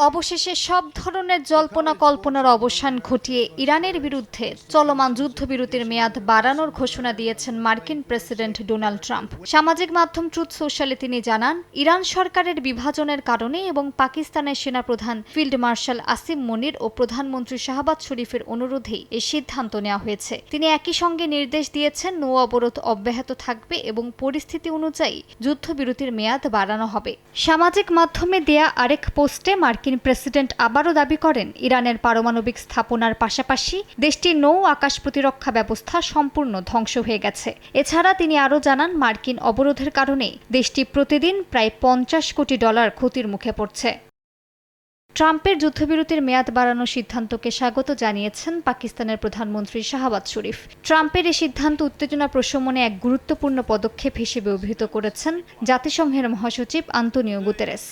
অবশেষে সব ধরনের জল্পনা কল্পনার অবসান ঘটিয়ে ইরানের বিরুদ্ধে চলমান যুদ্ধবিরতির মেয়াদ বাড়ানোর ঘোষণা দিয়েছেন মার্কিন প্রেসিডেন্ট ডোনাল্ড ট্রাম্প। সামাজিক মাধ্যম ট্রুথ সোশ্যালে তিনি জানান, ইরান সরকারের বিভাজনের কারণে এবং পাকিস্তানের সেনাপ্রধান ফিল্ড মার্শাল আসিম মনির ও প্রধানমন্ত্রী শাহবাজ শরীফের অনুরোধেই এই সিদ্ধান্ত নেওয়া হয়েছে। তিনি একই সঙ্গে নির্দেশ দিয়েছেন, নৌ অবরোধ অব্যাহত থাকবে এবং পরিস্থিতি অনুযায়ী যুদ্ধবিরতির মেয়াদ বাড়ানো হবে। সামাজিক মাধ্যমে দেয়া আরেক পোস্টে মার্কিন প্রেসিডেন্ট আবারও দাবি করেন, ইরানের পারমাণবিক স্থাপনার পাশাপাশি দেশটির নৌ আকাশ প্রতিরক্ষা ব্যবস্থা সম্পূর্ণ ধ্বংস হয়ে গেছে। এছাড়া তিনি আরও জানান, মার্কিন অবরোধের কারণে দেশটি প্রতিদিন প্রায় $50 কোটি ক্ষতির মুখে পড়ছে। ট্রাম্পের যুদ্ধবিরতির মেয়াদ বাড়ানোর সিদ্ধান্তকে স্বাগত জানিয়েছেন পাকিস্তানের প্রধানমন্ত্রী শাহবাজ শরীফ। ট্রাম্পের এই সিদ্ধান্ত উত্তেজনা প্রশমনে এক গুরুত্বপূর্ণ পদক্ষেপ হিসেবে অভিহিত করেছেন জাতিসংঘের মহাসচিব আন্তোনিও গুতেরেস।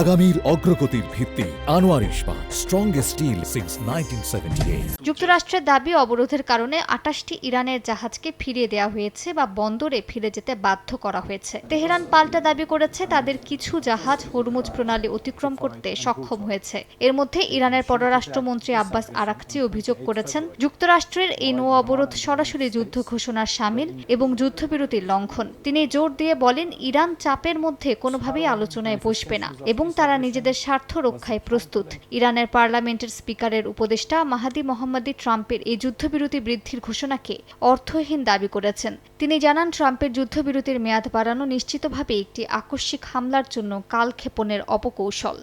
আগামীর অগ্রগতির ভিত্তি আনোয়ার ইস্পাত, স্ট্রংগেস্ট স্টিল সিন্স 1978। যুক্তরাষ্ট্রের দাবি, অবরোধের কারণে 28টি ইরানের জাহাজকে ফিরিয়ে দেওয়া হয়েছে বা বন্দরে ফিরে যেতে বাধ্য করা হয়েছে। তেহরান পাল্টা দাবি করেছে, তাদের কিছু জাহাজ হরমুজ প্রণালী অতিক্রম করতে সক্ষম হয়েছে। এর মধ্যে ইরানের পররাষ্ট্রমন্ত্রী আব্বাস আরাকচি অভিযোগ করেছেন, যুক্তরাষ্ট্রের এই নৌ অবরোধ সরাসরি যুদ্ধ ঘোষণার শামিল এবং যুদ্ধবিরতির লঙ্ঘন। তিনি জোর দিয়ে বলেন, ইরান চাপের মধ্যে কোনোভাবেই আলোচনায় বসবে না এবং তারা নিজেদের স্বার্থ রক্ষায় প্রস্তুত। ইরানের পার্লামেন্টের স্পিকারের উপদেষ্টা মাহাদি মোহাম্মদি ট্রাম্পের এই যুদ্ধবিরতি বৃদ্ধির ঘোষণাকে অর্থহীন দাবি করেছেন। তিনি জানান, ট্রাম্পের যুদ্ধবিরতির মেয়াদ বাড়ানো নিশ্চিতভাবে একটি আকস্মিক হামলার জন্য কালক্ষেপণের অপকৌশল।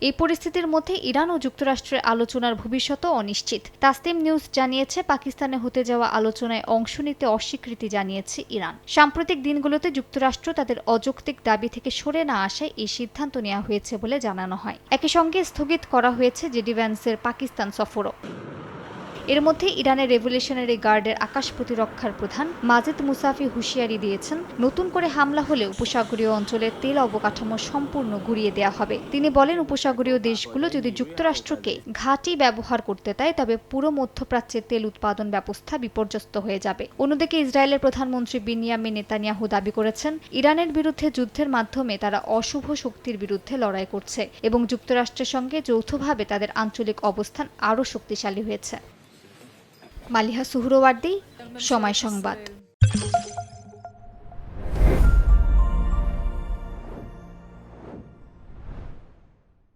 এই পরিস্থিতির মধ্যে ইরান ও যুক্তরাষ্ট্রের আলোচনার ভবিষ্যতও অনিশ্চিত। তাসনিম নিউজ জানিয়েছে, পাকিস্তানে হতে যাওয়া আলোচনায় অংশ নিতে অস্বীকৃতি জানিয়েছে ইরান। সাম্প্রতিক দিনগুলোতে যুক্তরাষ্ট্র তাদের অযৌক্তিক দাবি থেকে সরে না আসায় এই সিদ্ধান্ত নেওয়া হয়েছে বলে জানানো হয়। একই সঙ্গে স্থগিত করা হয়েছে জেডি ভ্যান্সের পাকিস্তান সফরও। এর মধ্যে ইরানের রেভলিউশনারি গার্ডের আকাশ প্রতিরক্ষার প্রধান মাজিদ মুসাফি হুঁশিয়ারি দিয়েছেন, নতুন করে হামলা হলে উপসাগরীয় অঞ্চলের তেল অবকাঠামো সম্পূর্ণ গুঁড়িয়ে দেওয়া হবে। তিনি বলেন, উপসাগরীয় দেশগুলো যদি যুক্তরাষ্ট্রকে ঘাঁটি ব্যবহার করতে দেয়, তবে পুরো মধ্যপ্রাচ্যের তেল উৎপাদন ব্যবস্থা বিপর্যস্ত হয়ে যাবে। অন্যদিকে ইসরায়েলের প্রধানমন্ত্রী বিনিয়ামিন নেতানিয়াহু দাবি করেছেন, ইরানের বিরুদ্ধে যুদ্ধের মাধ্যমে তারা অশুভ শক্তির বিরুদ্ধে লড়াই করছে এবং যুক্তরাষ্ট্রের সঙ্গে যৌথভাবে তাদের আঞ্চলিক অবস্থান আরও শক্তিশালী হয়েছে। মালিহা সুহরওয়ার্দী, সময় সংবাদ।